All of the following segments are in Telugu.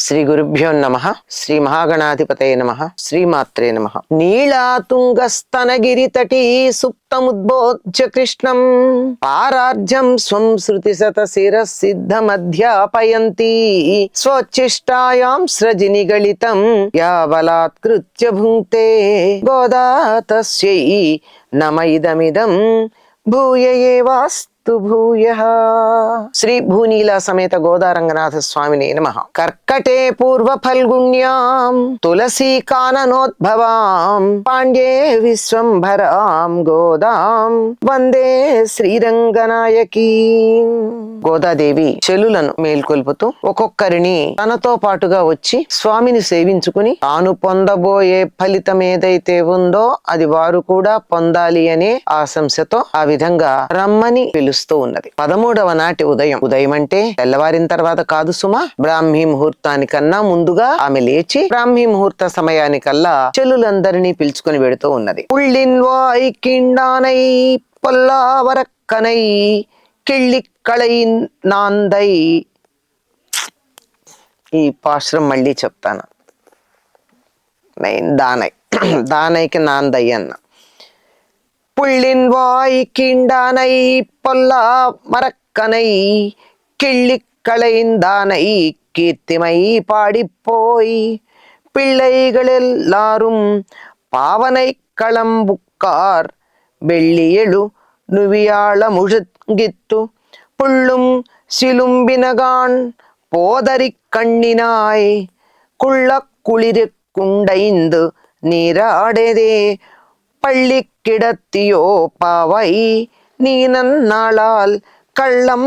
శ్రీ గురుభ్యో నమః. శ్రీ మహాగణాధిపతయే నమః. శ్రీమాత్రే నమః. నీళాతుంగస్తనగిరి తటీ సుప్తముద్బోధ్య కృష్ణం పారార్జం స్వం శృతి శత శిరసిద్ధమధ్యాపయంతి స్వచ్ఛిష్టాయాం సృజిని గళితం యా బలాత్కృత్య భుంక్తే గోదా తస్యై నమ ఇదమిదం భూయ ఏవాస్తు భూయః. శ్రీ భూనీలా సమేత గోదారంగనాథ స్వామినే నమః. కర్కటే పూర్వ ఫల్గుణ్యాం తులసీ కాననోద్భవాం పాండ్యే విశ్వంభరాం గోదాం వందే శ్రీరంగనాయకీ. గోదాదేవి చెలులను మేల్కొల్పుతూ ఒక్కొక్కరిని తనతో పాటుగా వచ్చి స్వామిని సేవించుకుని తాను పొందబోయే ఫలితం ఏదైతే ఉందో అది వారు కూడా పొందాలి అనే ఆశంసతో ఆ విధంగా రమ్మని పిలుస్తూ ఉన్నది. 13వ నాటి ఉదయం. ఉదయం అంటే తెల్లవారిన తర్వాత కాదు సుమా, బ్రాహ్మీ ముహూర్తానికన్నా ముందుగా ఆమె లేచి బ్రాహ్మీ ముహూర్త సమయానికల్లా చెల్లులందరినీ పిలుచుకుని వెడుతూ ఉన్నది. ఉళ్ళిన్ వాయ్ కిండానై పొల్లావరక్కనై కిళ్ళిక్కళై నాందై. ఈ పాశ్రం మళ్ళీ చెప్తాను. దానై దానైకి నాందై అన్న. పుళ్ళిన్ వాయ్ కిండానై పొల్లా మరక్కనై கிள்ளிக்களைந்தானை கீர்த்திமை பாடிப்போய் பிள்ளைகளெல்லாரும் பாவனை களம்புக்கார் வெள்ளியெழு நுவியாள முழுங்கித்து புள்ளும் சிலும்பினகான் போதரி கண்ணினாய் குள்ள குளிரு குண்டைந்து நீராடதே பள்ளி கிடத்தியோ பாவை நீ நன்னாளால் కళ్ళం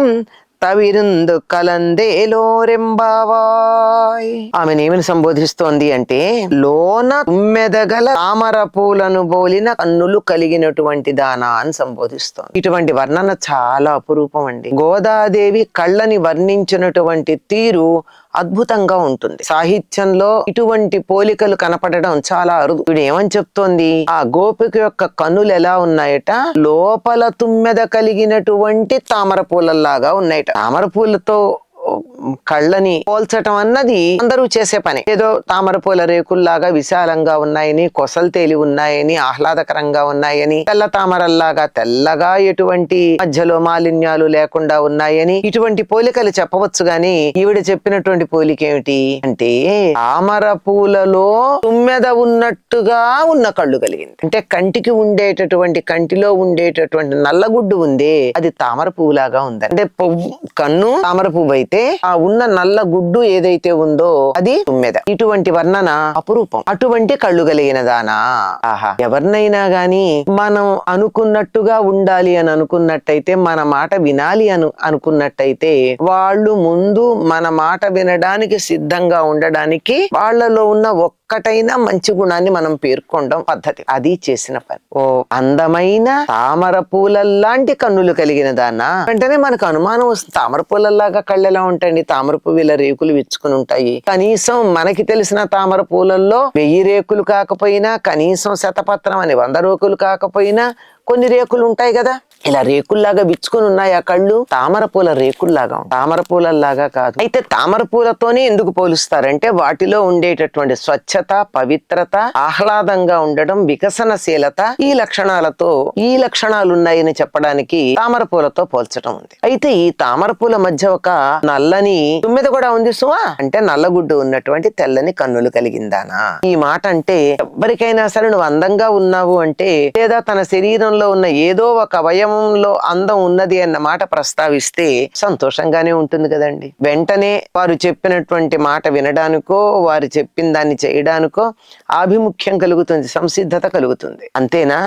తవిరుందు కలందేలోరెంబావాయ్. ఆమెనేమని సంబోధిస్తోంది అంటే, లోన తుమ్మెదగల తామర పూలను బోలిన కన్నులు కలిగినటువంటి దానా అని సంబోధిస్తోంది. ఇటువంటి వర్ణన చాలా అపురూపం అండి. గోదాదేవి కళ్ళని వర్ణించినటువంటి తీరు అద్భుతంగా ఉంటుంది. సాహిత్యంలో ఇటువంటి పోలికలు కనపడడం చాలా అరుదు. ఇప్పుడు ఏమని చెప్తోంది, ఆ గోపిక యొక్క కన్నులు ఎలా ఉన్నాయట, లోపల తుమ్మెద కలిగినటువంటి తామర పూలల్లాగా ఉన్నాయట. తామర పూలతో కళ్ళని పోల్చటం అన్నది అందరూ చేసే పని. ఏదో తామర పూల రేకుల్లాగా విశాలంగా ఉన్నాయని, కొసలు తేలి ఉన్నాయని, ఆహ్లాదకరంగా ఉన్నాయని, తెల్ల తామరల్లాగా తెల్లగా ఎటువంటి మధ్యలో మాలిన్యాలు లేకుండా ఉన్నాయని ఇటువంటి పోలికలు చెప్పవచ్చు. గాని ఈవిడ చెప్పినటువంటి పోలిక ఏమిటి అంటే, తామర పూలలో తుమ్మెద ఉన్నట్టుగా ఉన్న కళ్ళు కలిగింది. అంటే కంటికి ఉండేటటువంటి, కంటిలో ఉండేటటువంటి నల్లగుడ్డు ఉందే అది తామర పువ్వులాగా ఉంది. అంటే కన్ను తామర పువ్వు అయితే ఆ ఉన్న నల్ల గుడ్డు ఏదైతే ఉందో అది తుమ్మెద. ఇటువంటి వర్ణన అపురూపం. అటువంటి కళ్ళు కలిగిన దానా. ఆహా, ఎవరినైనా గాని మనం అనుకున్నట్టుగా ఉండాలి అని అనుకున్నట్టయితే, మన మాట వినాలి అనుకున్నట్టయితే, వాళ్ళు ముందు మన మాట వినడానికి సిద్ధంగా ఉండడానికి వాళ్ళలో ఉన్న ఒక్కటైనా మంచి గుణాన్ని మనం పేర్కొనడం పద్ధతి. అది చేసిన పని. ఓ అందమైన తామర పూలల్లాంటి కన్నులు కలిగిన దానా. వెంటనే మనకు అనుమానం వస్తుంది, తామర పూలల్లాగా కళ్ళు ఎలా ఉంటాయండి, తామర పువ్వుల రేకులు విచ్చుకుని ఉంటాయి. కనీసం మనకి తెలిసిన తామర పూలల్లో 1000 రేకులు కాకపోయినా, కనీసం శతపత్రం అని 100 రేకులు కాకపోయినా కొన్ని రేకులు ఉంటాయి కదా. ఇలా రేకుల్లాగా విచ్చుకుని ఉన్నాయి ఆ కళ్ళు. తామర పూల రేకుల్లాగా, తామర పూలల్లాగా కాదు. అయితే తామర పూలతోనే ఎందుకు పోలుస్తారంటే, వాటిలో ఉండేటటువంటి స్వచ్ఛత, పవిత్రత, ఆహ్లాదంగా ఉండడం, వికసనశీలత, ఈ లక్షణాలు ఉన్నాయని చెప్పడానికి తామర పూలతో పోల్చడం ఉంది. అయితే ఈ తామర పూల మధ్య ఒక నల్లని తుమ్మెద కూడా ఉంది సుమా. అంటే నల్లగుడ్డు ఉన్నటువంటి తెల్లని కన్నులు కలిగిందానా. ఈ మాట అంటే ఎవరికైనా సరే నువ్వు అందంగా ఉన్నావు అంటే, లేదా తన శరీరంలో ఉన్న ఏదో ఒక అవయవంలో అందం ఉన్నది అన్న మాట ప్రస్తావిస్తే సంతోషంగానే ఉంటుంది కదండి. వెంటనే వారు చెప్పినటువంటి మాట వినడానికో, వారు చెప్పిన దాన్ని చేయడానికో ఆభిముఖ్యం కలుగుతుంది, సంసిద్ధత కలుగుతుంది. అంతేనా,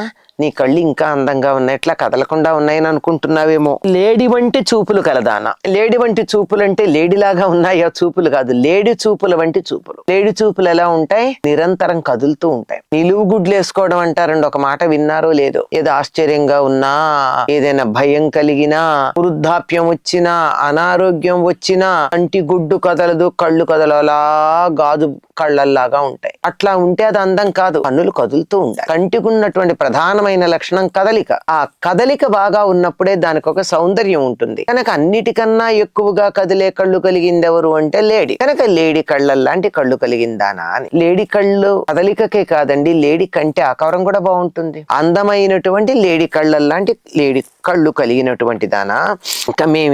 నీ కళ్ళు ఇంకా అందంగా ఉన్నాయి, ఎట్లా కదలకుండా ఉన్నాయని అనుకుంటున్నావేమో. లేడి వంటి చూపులు కలదానా. లేడి వంటి చూపులు అంటే లేడిలాగా ఉన్నాయా చూపులు కాదు, లేడి చూపుల వంటి చూపులు. లేడి చూపులు ఎలా ఉంటాయి? నిరంతరం కదులుతూ ఉంటాయి. నిలువు గుడ్లు వేసుకోవడం అంటారండి, ఒక మాట విన్నారో లేదో. ఏదో ఆశ్చర్యంగా ఉన్నా, ఏదైనా భయం కలిగినా, వృద్ధాప్యం వచ్చినా, అనారోగ్యం వచ్చినా కంటి గుడ్డు కదలదు, కళ్ళు కదలలా గాజు కళ్ళల్లాగా ఉంటాయి. అట్లా ఉంటే అది అందం కాదు, కన్నులు కదులుతూ ఉంటాయి. కంటికి ఉన్నటువంటి ప్రధానమైన లక్షణం కదలిక. ఆ కదలిక బాగా ఉన్నప్పుడే దానికి ఒక సౌందర్యం ఉంటుంది. కనుక అన్నిటికన్నా ఎక్కువగా కదిలే కళ్ళు కలిగింది ఎవరు అంటే లేడి. కనుక లేడి కళ్ళల్లాంటి కళ్ళు కలిగిందానా అని. లేడి కళ్ళు కదలికకే కాదండి, లేడి కంటి ఆకారం కూడా బాగుంటుంది. అందమైనటువంటి లేడి కళ్ళల్లాంటి లేడి కళ్ళు కలిగినటువంటి దానా.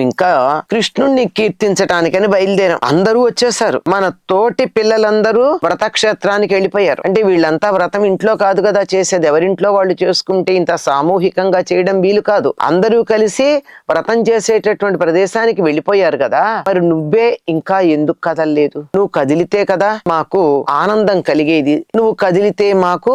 ఇంకా కృష్ణుణ్ణి కీర్తించటానికని బయలుదేరాం. అందరూ వచ్చేసారు. మన తోటి పిల్లలందరూ వ్రతక్షేత్రానికి వెళ్ళిపోయారు. అంటే వీళ్ళంతా వ్రతం ఇంట్లో కాదు కదా చేసేది, ఎవరింట్లో వాళ్ళు చేసుకుంటే ఇంత సామూహికంగా చేయడం వీలు కాదు. అందరూ కలిసి వ్రతం చేసేటటువంటి ప్రదేశానికి వెళ్ళిపోయారు కదా. మరి నువ్వే ఇంకా ఎందుకు కదలలేదు? నువ్వు కదిలితే కదా మాకు ఆనందం కలిగేది, నువ్వు కదిలితే మాకు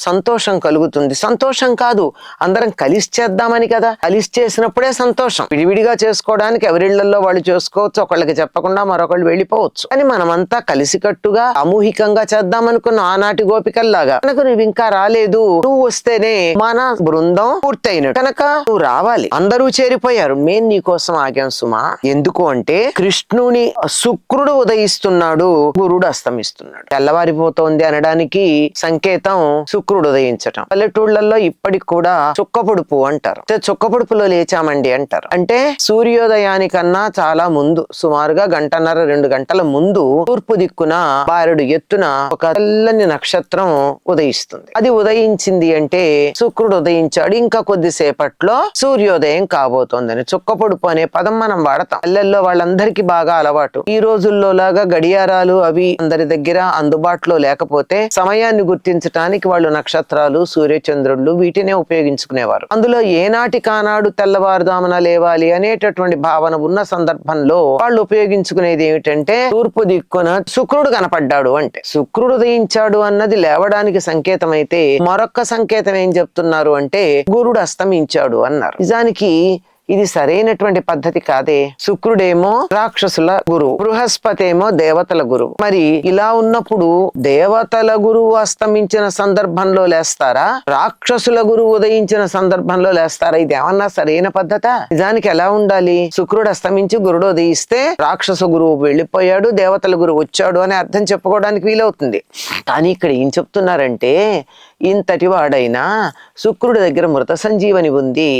సంతోషం కలుగుతుంది. సంతోషం కాదు, అందరం కలిసి చేద్దామని కదా. కలిసి చేసినప్పుడే సంతోషం. విడివిడిగా చేసుకోవడానికి ఎవరిళ్లలో వాళ్ళు చేసుకోవచ్చు, ఒకళ్ళకి చెప్పకుండా మరొకళ్ళు వెళ్ళిపోవచ్చు. కానీ మనమంతా కలిసికట్టుగా సామూహికంగా చేద్దామనుకున్న ఆనాటి గోపికల్లాగా. కనుక నువ్వు ఇంకా రాలేదు, నువ్వు వస్తేనే మన బృందం పూర్తయినట్టు. కనుక నువ్వు రావాలి. అందరూ చేరిపోయారు. మేం నీకోసం ఆగాం సుమా. ఎందుకు అంటే కృష్ణుని శుక్రుడు ఉదయిస్తున్నాడు, గురుడు అస్తమిస్తున్నాడు. తెల్లవారిపోతోంది అనడానికి సంకేతం శుక్రుడు ఉదయించటం. పల్లెటూళ్లలో ఇప్పటికి కూడా చుక్కపొడుపు అంటారు. చుక్కపొడుపులో లేచామండి అంటారు. అంటే సూర్యోదయానికన్నా చాలా ముందు, సుమారుగా 1.5-2 గంటల ముందు తూర్పు దిక్కున బారెడు ఎత్తున ఒక తెల్లని నక్షత్రం ఉదయిస్తుంది. అది ఉదయించింది అంటే శుక్రుడు ఉదయించాడు, ఇంకా కొద్దిసేపట్లో సూర్యోదయం కాబోతోందని. చుక్కపొడుపు అనే పదం మనం వాడతాం. పల్లెల్లో వాళ్ళందరికీ బాగా అలవాటు. ఈ రోజుల్లో లాగా గడియారాలు అవి అందరి దగ్గర అందుబాటులో లేకపోతే సమయాన్ని గుర్తించడానికి వాళ్ళు నక్షత్రాలు, సూర్యచంద్రుళ్ళు వీటినే ఉపయోగించుకునేవారు. అందులో ఏనాటి కానాడు తెల్లవారుదామున లేవాలి అనేటటువంటి భావన ఉన్న సందర్భంలో వాళ్ళు ఉపయోగించుకునేది ఏమిటంటే తూర్పు దిక్కున శుక్రుడు కనపడ్డాడు అంటే. శుక్రుడు ఉదయించాడు అన్నది లేవడానికి సంకేతం అయితే, మరొక్క సంకేతం ఏం చెప్తున్నారు అంటే గురుడు అస్తమించాడు అన్నారు. నిజానికి ఇది సరైనటువంటి పద్ధతి కాదే. శుక్రుడేమో రాక్షసుల గురువు, బృహస్పతి ఏమో దేవతల గురువు. మరి ఇలా ఉన్నప్పుడు దేవతల గురువు అస్తమించిన సందర్భంలో లేస్తారా, రాక్షసుల గురువు ఉదయించిన సందర్భంలో లేస్తారా? ఇది ఏమన్నా సరైన పద్ధత? నిజానికి ఎలా ఉండాలి? శుక్రుడు అస్తమించి గురుడు ఉదయిస్తే రాక్షస గురువు వెళ్ళిపోయాడు, దేవతల గురువు వచ్చాడు అని అర్థం చెప్పుకోవడానికి వీలవుతుంది. కానీ ఇక్కడ ఏం చెప్తున్నారంటే, ఇంతటి వాడైనా శుక్రుడి దగ్గర మృత సంజీవని ఉంది,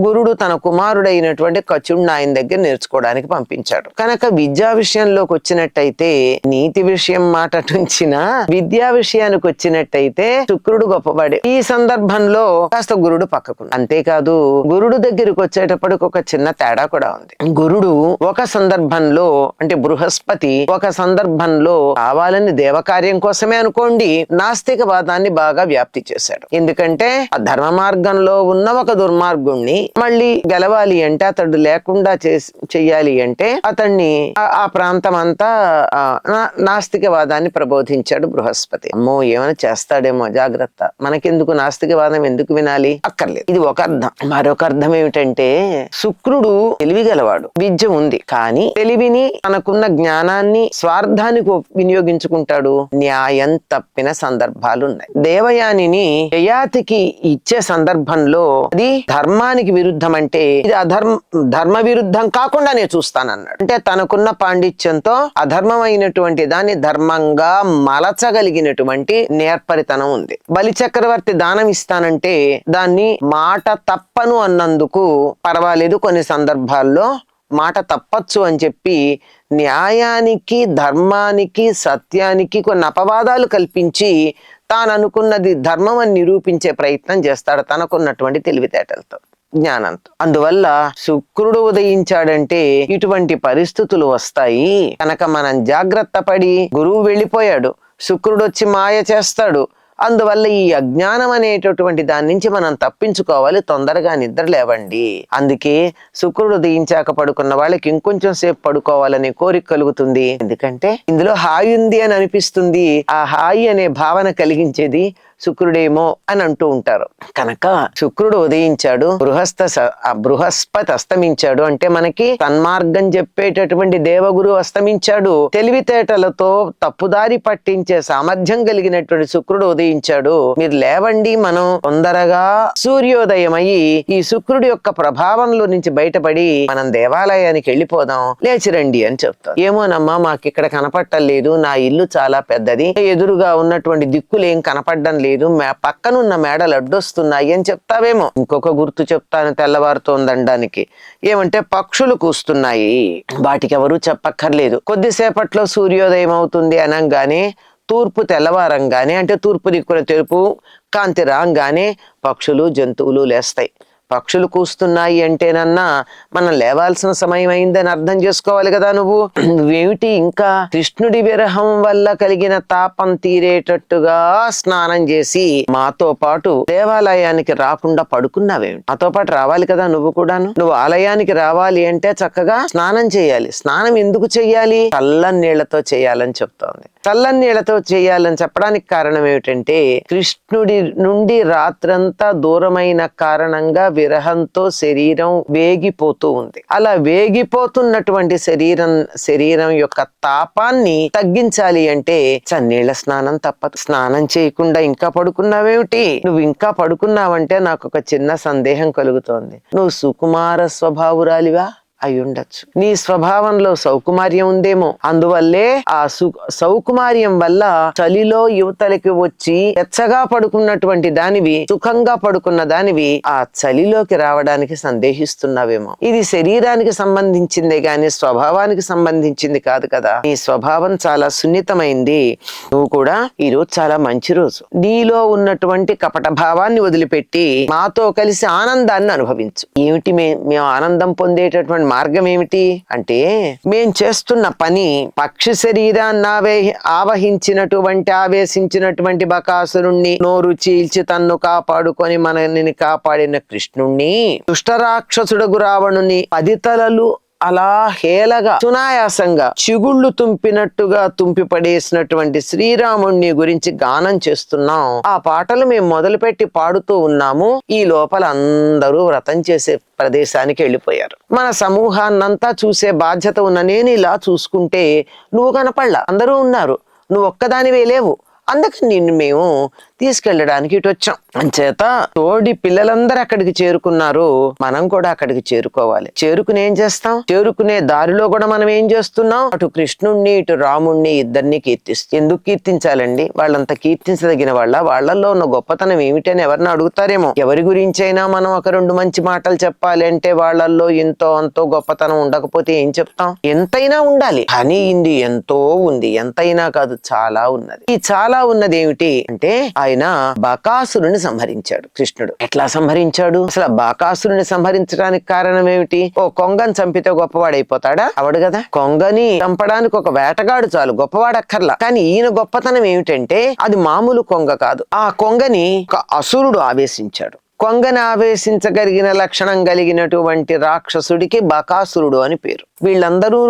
గురుడు తన కుమారుడైనటువంటి కచుడిని ఆయన దగ్గర నేర్చుకోవడానికి పంపించాడు. కనుక విద్యా విషయంలోకి వచ్చినట్టయితే, నీతి విషయం మాట నుంచిన విద్యా విషయానికి వచ్చినట్టయితే శుక్రుడు గొప్పవాడే. ఈ సందర్భంలో కాస్త గురుడు పక్కకు. అంతేకాదు, గురుడు దగ్గరికి వచ్చేటప్పటికి ఒక చిన్న తేడా కూడా ఉంది. గురుడు ఒక సందర్భంలో, అంటే బృహస్పతి ఒక సందర్భంలో కావాలని దేవకార్యం కోసమే అనుకోండి నాస్తికవాదాన్ని బాగా వ్యాప్తి చేశాడు. ఎందుకంటే ఆ ధర్మ మార్గంలో ఉన్న ఒక దుర్మార్గుణ్ణి మళ్ళీ గెలవాలి అంటే, అతడు లేకుండా చెయ్యాలి అంటే అతన్ని ఆ ప్రాంతం అంతా నాస్తికవాదాన్ని ప్రబోధించాడు బృహస్పతి. అమ్మో ఏమైనా చేస్తాడేమో, జాగ్రత్త, మనకెందుకు నాస్తికవాదం ఎందుకు వినాలి, అక్కర్లేదు. ఇది ఒక అర్థం. మరొక అర్థం ఏమిటంటే, శుక్రుడు తెలివి గలవాడు, విద్య ఉంది, కానీ తెలివిని తనకున్న జ్ఞానాన్ని స్వార్థానికి వినియోగించుకుంటాడు. న్యాయం తప్పిన సందర్భాలు ఉన్నాయి. దేవయానిని యయాతికి ఇచ్చే సందర్భంలో అది ధర్మానికి విరుద్ధం అంటే, ఇది ధర్మ విరుద్ధం కాకుండా నేను చూస్తానన్నాడు. అంటే తనకున్న పాండిత్యంతో అధర్మమైనటువంటి దాన్ని ధర్మంగా మలచగలిగినటువంటి నేర్పరితనం ఉంది. బలి చక్రవర్తి దానం ఇస్తానంటే దాన్ని మాట తప్పను అన్నందుకు పర్వాలేదు, కొన్ని సందర్భాల్లో మాట తప్పచ్చు అని చెప్పి న్యాయానికి, ధర్మానికి, సత్యానికి కొన్ని అపవాదాలు కల్పించి తాను అనుకున్నది ధర్మం అని నిరూపించే ప్రయత్నం చేస్తాడు తనకున్నటువంటి తెలివితేటలతో, జ్ఞానంతో. అందువల్ల శుక్రుడు ఉదయించాడంటే ఇటువంటి పరిస్థితులు వస్తాయి. కనుక మనం జాగ్రత్త పడి, గురువు వెళ్ళిపోయాడు, శుక్రుడు వచ్చి మాయ చేస్తాడు. అందువల్ల ఈ అజ్ఞానం అనేటటువంటి దాని నుంచి మనం తప్పించుకోవాలి, తొందరగా నిద్ర లేవండి. అందుకే శుక్రుడు ఉదయించాక పడుకున్న వాళ్ళకి ఇంకొంచెం సేపు పడుకోవాలనే కోరిక కలుగుతుంది. ఎందుకంటే ఇందులో హాయి ఉంది అని అనిపిస్తుంది. ఆ హాయి అనే భావన కలిగించేది శుక్రుడేమో అని అంటూ ఉంటారు. కనుక శుక్రుడు ఉదయించాడు, బృహస్పతి అస్తమించాడు అంటే మనకి సన్మార్గం చెప్పేటటువంటి దేవగురు అస్తమించాడు, తెలివితేటలతో తప్పుదారి పట్టించే సామర్థ్యం కలిగినటువంటి శుక్రుడు ఉదయించాడు. మీరు లేవండి, మనం తొందరగా సూర్యోదయం అయ్యి ఈ శుక్రుడి యొక్క ప్రభావంలో నుంచి బయటపడి మనం దేవాలయానికి వెళ్ళిపోదాం, లేచిరండి అని చెప్తారు. ఏమోనమ్మా మాకు ఇక్కడ కనపట్టలేదు, నా ఇల్లు చాలా పెద్దది, ఎదురుగా ఉన్నటువంటి దిక్కులు ఏం కనపడడం లేదు, పక్కనున్న మేడలు అడ్డొస్తున్నాయి అని చెప్తావేమో. ఇంకొక గుర్తు చెప్తాను తెల్లవారుతోందనడానికి. ఏమంటే పక్షులు కూస్తున్నాయి, వాటికి ఎవరు చెప్పక్కర్లేదు. కొద్దిసేపట్లో సూర్యోదయం అవుతుంది అనగానే తూర్పు తెల్లవారంగానే అంటే తూర్పు దిక్కున తెలుపు కాంతి రాగానే పక్షులు జంతువులు లేస్తాయి. పక్షులు కూస్తున్నాయి అంటేనన్నా మనం లేవాల్సిన సమయం అయిందని అర్థం చేసుకోవాలి కదా. నువ్వేమిటి ఇంకా కృష్ణుడి విరహం వల్ల కలిగిన తాపం తీరేటట్టుగా స్నానం చేసి మాతో పాటు దేవాలయానికి రాకుండా పడుకున్నావేమిటి? మాతో పాటు రావాలి కదా నువ్వు కూడాను. నువ్వు ఆలయానికి రావాలి అంటే చక్కగా స్నానం చేయాలి. స్నానం ఎందుకు చెయ్యాలి? చల్లని నీళ్లతో చేయాలని చెప్తోంది. చల్లని నీళ్లతో చేయాలని చెప్పడానికి కారణం ఏమిటంటే కృష్ణుడి నుండి రాత్రంతా దూరమైన కారణంగా విరహంతో శరీరం వేగిపోతూ ఉంది. అలా వేగిపోతున్నటువంటి శరీరం యొక్క తాపాన్ని తగ్గించాలి అంటే చన్నీళ్ల స్నానం తప్పదు. స్నానం చేయకుండా ఇంకా పడుకున్నావేమిటి? నువ్వు ఇంకా పడుకున్నావంటే నాకు ఒక చిన్న సందేహం కలుగుతోంది. నువ్వు సుకుమార స్వభావురాలివా అయి ఉండొచ్చు. నీ స్వభావంలో సౌకుమార్యం ఉందేమో. అందువల్లే ఆ సౌకుమార్యం వల్ల చలిలో యువతలకి వచ్చి ఎచ్చగా పడుకున్నటువంటి దానివి, సుఖంగా పడుకున్న దానివి ఆ చలిలోకి రావడానికి సందేహిస్తున్నావేమో. ఇది శరీరానికి సంబంధించిందే గాని స్వభావానికి సంబంధించింది కాదు కదా. నీ స్వభావం చాలా సున్నితమైంది. నువ్వు కూడా ఈ రోజు చాలా మంచి రోజు. నీలో ఉన్నటువంటి కపట భావాన్ని వదిలిపెట్టి మాతో కలిసి ఆనందాన్ని అనుభవించు. ఏమిటి మేము ఆనందం పొందేటటువంటి మార్గం ఏమిటి అంటే, మేం చేస్తున్న పని పక్షి శరీరాన్ని ఆవేశించినటువంటి బకాసురుణ్ణి నోరు చీల్చి తన్ను కాపాడుకొని మనల్ని కాపాడిన కృష్ణుణ్ణి, దుష్టరాక్షసుడగు రావణుని 10 తలలు అలా హేళగా సునాయాసంగా చిగుళ్ళు తుంపినట్టుగా తుంపిపడేసినటువంటి శ్రీరాముణ్ణి గురించి గానం చేస్తున్నాం. ఆ పాటలు మేము మొదలుపెట్టి పాడుతూ ఉన్నాము. ఈ లోపల అందరూ వ్రతం చేసే ప్రదేశానికి వెళ్ళిపోయారు. మన సమూహాన్నంతా చూసే బాధ్యత ఉన్న నేను ఇలా చూసుకుంటే నువ్వు కనపడలా, అందరూ ఉన్నారు, నువ్వు ఒక్కదానివే లేవు. అందుకని నిన్ను మేము తీసుకెళ్ళడానికి ఇటు వచ్చాం. అంచేత తోడి పిల్లలందరూ అక్కడికి చేరుకున్నారు, మనం కూడా అక్కడికి చేరుకోవాలి. చేరుకుని ఏం చేస్తాం? చేరుకునే దారిలో కూడా మనం ఏం చేస్తున్నాం? అటు కృష్ణుణ్ణి ఇటు రాముణ్ణి ఇద్దరిని కీర్తిస్తాం. ఎందుకు కీర్తించాలండి? వాళ్ళంత కీర్తించదగిన వాళ్ళల్లో ఉన్న గొప్పతనం ఏమిటని ఎవరిని అడుగుతారేమో. ఎవరి గురించైనా మనం ఒక 2 మంచి మాటలు చెప్పాలి అంటే వాళ్ళల్లో ఎంతో అంతో గొప్పతనం ఉండకపోతే ఏం చెప్తాం? ఎంతైనా ఉండాలి, కానీ ఇది ఎంతో ఉంది. ఎంతైనా కాదు, చాలా ఉన్నది. ఈ చాలా ఉన్నది ఏమిటి అంటే, ఆయన బకాసురుని సంహరించాడు కృష్ణుడు. ఎట్లా సంహరించాడు? అసలు బకాసురుని సంహరించడానికి కారణం ఏమిటి? ఓ కొంగని చంపితే గొప్పవాడైపోతాడా? అవడు కదా. కొంగని చంపడానికి ఒక వేటగాడు చాలు, గొప్పవాడక్కర్లా. కానీ ఈయన గొప్పతనం ఏమిటంటే అది మామూలు కొంగ కాదు. ఆ కొంగని ఒక అసురుడు ఆవేశించాడు. కొంగని ఆవేశించగలిగిన లక్షణం కలిగినటువంటి రాక్షసుడికి బకాసురుడు అని పేరు. వీళ్ళందరూ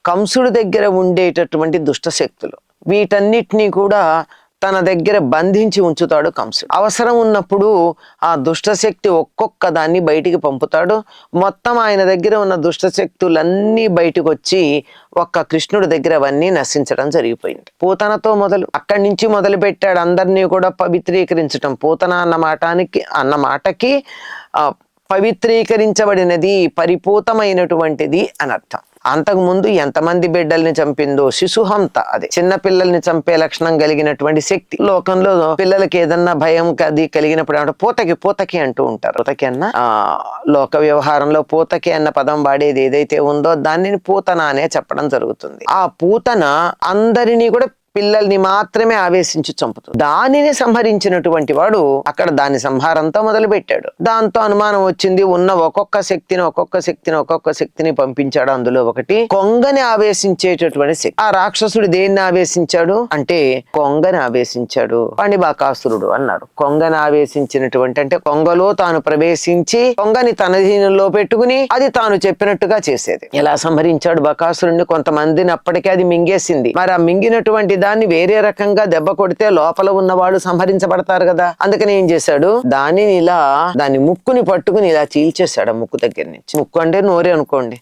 కంసుడి దగ్గర ఉండేటటువంటి దుష్ట శక్తులు. వీటన్నిటినీ కూడా తన దగ్గర బంధించి ఉంచుతాడు కంసుడు. అవసరం ఉన్నప్పుడు ఆ దుష్టశక్తి ఒక్కొక్క దాన్ని బయటికి పంపుతాడు. మొత్తం ఆయన దగ్గర ఉన్న దుష్టశక్తులన్నీ బయటకు వచ్చి ఒక్క కృష్ణుడి దగ్గర అవన్నీ నశించడం జరిగిపోయింది. పూతనతో అక్కడి నుంచి మొదలు పెట్టాడు అందరినీ కూడా పవిత్రీకరించటం. పూతన అన్న మాటకి పవిత్రీకరించబడినది, పరిపూతమైనటువంటిది అని అర్థం. అంతకుముందు ఎంతమంది బిడ్డల్ని చంపిందో, శిశుహంత, అదే చిన్న పిల్లల్ని చంపే లక్షణం కలిగినటువంటి శక్తి. లోకంలో పిల్లలకి ఏదన్నా భయం అది కలిగినప్పుడు పూతకి అంటూ ఉంటారు. పూతకి అన్న లోక వ్యవహారంలో పూతకి అన్న పదం వాడేది ఏదైతే ఉందో దానిని పూతన అనే చెప్పడం జరుగుతుంది. ఆ పూతన అందరినీ కూడా పిల్లల్ని మాత్రమే ఆవేశించి చంపుతుంది. దానిని సంహరించినటువంటి వాడు అక్కడ దాని సంహారంతో మొదలు పెట్టాడు. దాంతో అనుమానం వచ్చింది. ఉన్న ఒక్కొక్క శక్తిని పంపించాడు. అందులో ఒకటి కొంగని ఆవేశించేటటువంటి శక్తి. ఆ రాక్షసుడు దేన్ని ఆవేశించాడు అంటే కొంగని ఆవేశించాడు. వాణ్ణి బకాసురుడు అన్నారు. కొంగని ఆవేశించినటువంటి అంటే కొంగలో తాను ప్రవేశించి కొంగని తన దీనిలో పెట్టుకుని అది తాను చెప్పినట్టుగా చేసేది. ఎలా సంహరించాడు బకాసురుడిని? కొంతమందిని అప్పటికే అది మింగేసింది. మరి ఆ మింగినటువంటి దాన్ని వేరే రకంగా దెబ్బ కొడితే లోపల ఉన్నవాళ్ళు సంహరించబడతారు కదా. అందుకని ఏం చేశాడు, దాని ముక్కుని పట్టుకుని ఇలా చీల్చేశాడు. ఆ ముక్కు దగ్గర నుంచి, ముక్కు అంటే నోరే అనుకోండి,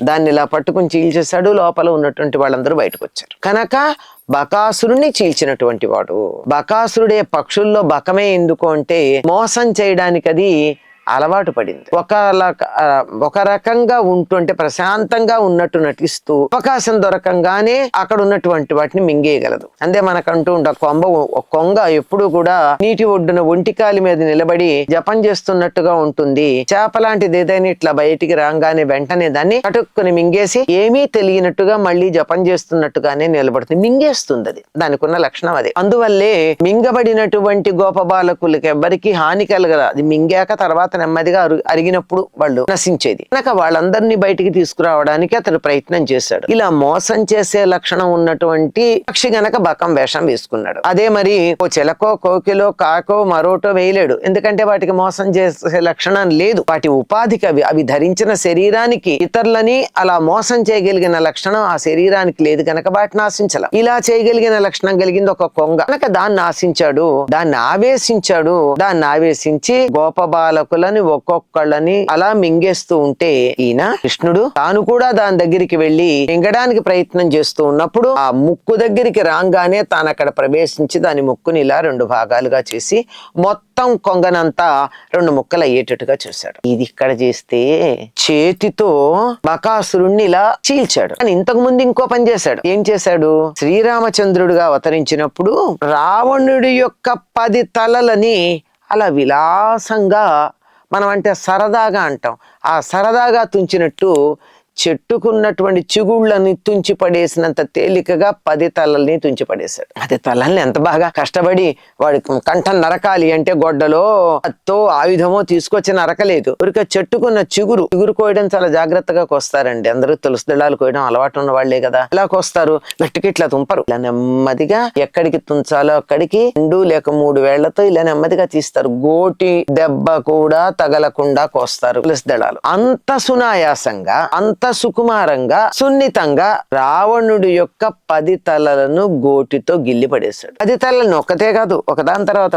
దాన్ని ఇలా పట్టుకుని చీల్చేశాడు. లోపల ఉన్నటువంటి వాళ్ళందరూ బయటకు వచ్చారు. కనుక బకాసురుణ్ణి చీల్చినటువంటి వాడు. బకాసురుడే పక్షుల్లో బకమే ఎందుకు అంటే మోసం చేయడానికి అది అలవాటు పడింది. ఒక రకంగా ఉంటుంటే ప్రశాంతంగా ఉన్నట్టు నటిస్తూ అవకాశం దొరకంగానే అక్కడ ఉన్నటువంటి వాటిని మింగేయగలదు. అంతే మనకంటూ ఉండే కొంగ ఎప్పుడు కూడా నీటి ఒడ్డున ఒంటికాలి మీద నిలబడి జపం చేస్తున్నట్టుగా ఉంటుంది. చేప లాంటిది ఏదైనా ఇట్లా బయటికి రాగానే వెంటనే దాన్ని కటుక్కుని మింగేసి ఏమీ తెలియనట్టుగా మళ్ళీ జపం చేస్తున్నట్టుగానే నిలబడుతుంది, మింగేస్తుంది. అది దానికి ఉన్న లక్షణం అది. అందువల్లే మింగబడినటువంటి గోపబాలకులకి ఎవ్వరికి హాని కలగదు. అది మింగాక తర్వాత నెమ్మదిగా అరిగినప్పుడు వాళ్ళు నశించేది. కనుక వాళ్ళందరినీ బయటికి తీసుకురావడానికి అతడు ప్రయత్నం చేశాడు. ఇలా మోసం చేసే లక్షణం ఉన్నటువంటి పక్షి గనక బకం వేషం వేసుకున్నాడు. అదే మరి ఓ చిలకో కోకిలో కాకో మరోటో వేయలేడు. ఎందుకంటే వాటికి మోసం చేసే లక్షణం లేదు. వాటి ఉపాధికి అవి ధరించిన శరీరానికి ఇతరులని అలా మోసం చేయగలిగిన లక్షణం ఆ శరీరానికి లేదు కనుక వాటిని ఆశించాల. ఇలా చేయగలిగిన లక్షణం కలిగింది ఒక కొంగ కనుక దాన్ని ఆశించాడు, దాన్ని ఆవేశించి గోపబాలకుల ఒక్కొక్కళ్ళని అలా మింగేస్తూ ఉంటే ఈయన కృష్ణుడు తాను కూడా దాని దగ్గరికి వెళ్లి మింగడానికి ప్రయత్నం చేస్తూ ఉన్నప్పుడు ఆ ముక్కు దగ్గరికి రాగానే తాను అక్కడ ప్రవేశించి దాని ముక్కుని ఇలా 2 భాగాలుగా చేసి మొత్తం కొంగనంతా 2 ముక్కలు అయ్యేటట్టుగా చేశాడు. ఇది ఇక్కడ చేస్తే చేతితో బకాసురుణ్ణి ఇలా చీల్చాడు. కానీ ఇంతకు ముందు ఇంకో పని చేశాడు. ఏం చేశాడు, శ్రీరామచంద్రుడిగా అవతరించినప్పుడు రావణుడి యొక్క 10 తలలని అలా విలాసంగా, మనం అంటే సరదాగా అంటాం, ఆ సరదాగా తుంచినట్టు చెట్టుకున్నటువంటి చిగుళ్ళని తుంచి పడేసినంత తేలికగా 10 తలల్ని తుంచి పడేశాడు. 10 తలల్ని ఎంత బాగా కష్టపడి వాడి కంఠం నరకాలి అంటే గొడ్డలో అత్తో ఆయుధమో తీసుకొచ్చి నరకలేదు. ఊరికే చెట్టుకున్న చిగురు కోయడం చాలా జాగ్రత్తగా కోస్తారండి. అందరూ తులసి దళాలు కోయడం అలవాటు ఉన్న వాళ్లే కదా. ఇలా కోస్తారు, గట్టికి ఇట్లా తుంపరు. ఇలా నెమ్మదిగా ఎక్కడికి తుంచాలో అక్కడికి 2 లేక 3 వేళ్లతో ఇలా నెమ్మదిగా తీస్తారు. గోటి దెబ్బ కూడా తగలకుండా కోస్తారు తులసి దళాలు. అంత సునాయాసంగా, అంత సుకుమారంగా, సున్నితంగా రావణుడి యొక్క 10 తలలను గోటితో గిల్లి పడేశాడు. 10 తలలను ఒక్కటే కాదు, ఒకదాని తర్వాత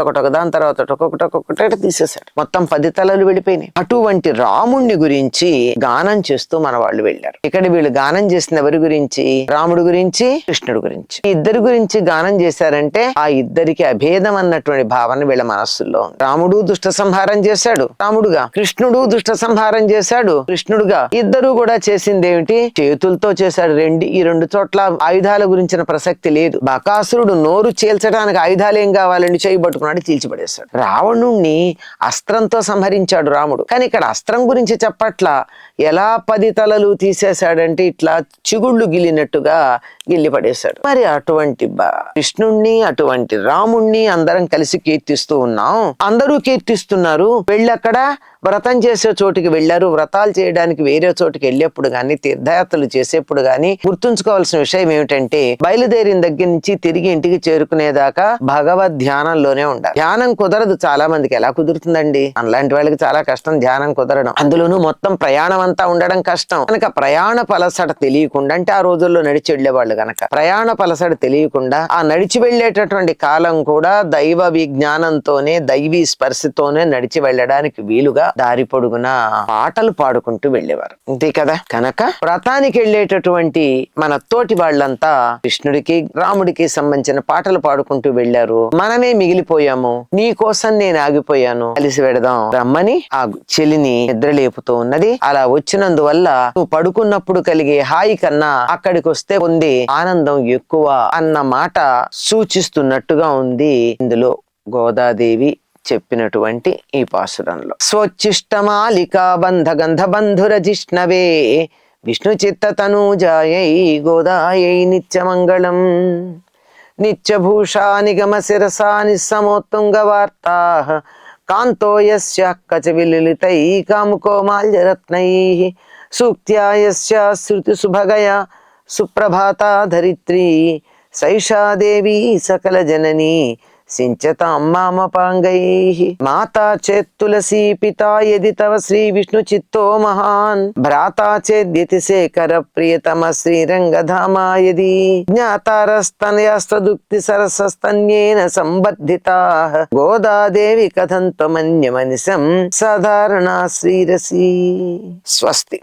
ఒక్కొక్కటి తీసేశాడు. మొత్తం 10 తలలు వెళ్ళిపోయినాయి. అటువంటి రాముణ్ణి గురించి గానం చేస్తూ మన వాళ్ళు వెళ్ళారు. ఇక్కడ వీళ్ళు గానం చేసిన ఎవరి గురించి, రాముడి గురించి, కృష్ణుడి గురించి. ఈ ఇద్దరి గురించి గానం చేశారంటే ఆ ఇద్దరికి అభేదం అన్నటువంటి భావన వీళ్ళ మనస్సుల్లో ఉంది. రాముడు దుష్ట సంహారం చేశాడు రాముడుగా, కృష్ణుడు దుష్ట సంహారం చేశాడు కృష్ణుడుగా. ఇద్దరు కూడా చేసింది ఏమిటి, చేతులతో చేశాడు. ఈ 2 చోట్ల ఆయుధాల గురించిన ప్రసక్తి లేదు. బకాసురుడు నోరు చీల్చడానికి ఆయుధాలు ఏం కావాలండి, చేయి పట్టుకున్నాడు, చీల్చిపడేశాడు. రావణుణ్ణి అస్త్రంతో సంహరించాడు రాముడు. కానీ ఇక్కడ అస్త్రం గురించి చెప్పట్ల, ఎలా 10 తలలు తీసేశాడంటే ఇట్లా చిగుళ్ళు గిల్లినట్టుగా గిల్లి పడేశాడు. మరి అటువంటి కృష్ణుణ్ణి, అటువంటి రాముణ్ణి అందరం కలిసి కీర్తిస్తూ ఉన్నాం. అందరూ కీర్తిస్తున్నారు. వెళ్ళక్కడ వ్రతం చేసే చోటుకి వెళ్ళారు. వ్రతాలు చేయడానికి వేరే చోటుకి వెళ్ళేప్పుడు గాని, తీర్థయాత్రలు చేసేప్పుడు గాని గుర్తుంచుకోవాల్సిన విషయం ఏమిటంటే బయలుదేరిన దగ్గర నుంచి తిరిగి ఇంటికి చేరుకునేదాకా భగవద్ ధ్యానంలోనే ఉండాలి. ధ్యానం కుదరదు చాలా మందికి. ఎలా కుదురుతుందండి, అలాంటి వాళ్ళకి చాలా కష్టం ధ్యానం కుదరడం. అందులోనూ మొత్తం ప్రయాణం అంతా ఉండడం కష్టం. కనుక ప్రయాణ పలసట తెలియకుండా, అంటే ఆ రోజుల్లో నడిచి వెళ్లేవాళ్ళు కనుక ప్రయాణ పలసట తెలియకుండా ఆ నడిచి వెళ్లేటటువంటి కాలం కూడా దైవ విజ్ఞానంతోనే, దైవీ స్పర్శతోనే నడిచి వెళ్ళడానికి వీలుగా దారి పొడుగున పాటలు పాడుకుంటూ వెళ్ళేవారు. అంతే కదా. కనుక వ్రతానికి వెళ్ళేటటువంటి మన తోటి వాళ్ళంతా కృష్ణుడికి, రాముడికి సంబంధించిన పాటలు పాడుకుంటూ వెళ్ళారు. మనమే మిగిలిపోయాము, నీ కోసం నేను ఆగిపోయాను, కలిసి వెడదాం రమ్మని ఆ చెలిని నిద్రలేపుతూ ఉన్నది. అలా వచ్చినందువల్ల నువ్వు పడుకున్నప్పుడు కలిగే హాయి కన్నా అక్కడికి వస్తే పొందే ఆనందం ఎక్కువ అన్న మాట సూచిస్తున్నట్టుగా ఉంది ఇందులో గోదాదేవి చెప్పినటువంటి ఈ పాసురంలో. స్వచ్చిష్టమాలికా బంధ గంధ బంధుర జిష్ణవే విష్ణు చిత్త తనూజాయై గోదాయై నిత్యమంగళం. నిత్యభూషా నిగమ శిరసా నిస్సమోత్తుంగ వార్తా కాంతో యస్య కచ విలలితై కాముకో మాల్యరత్నై సూక్త్యా యస్య శృతి సుభగయ సుప్రభాతా ధరిత్రీ సైషా దేవి సకల జననీ సించతాం మామపాంగైః మాతా చేత్ తులసీ పితా యది తవ శ్రీ విష్ణు చిత్తో మహాన్ భ్రాతా చేద్యతి శేఖర ప్రియతమ శ్రీరంగధామా యది జ్ఞాతారస్తనయాస్తదుక్తి సరసస్తన్యేన సంబద్ధితాః గోదాదేవి కథం త్వమన్యమనిశం సాధారణా శ్రీరసి. స్వస్తి.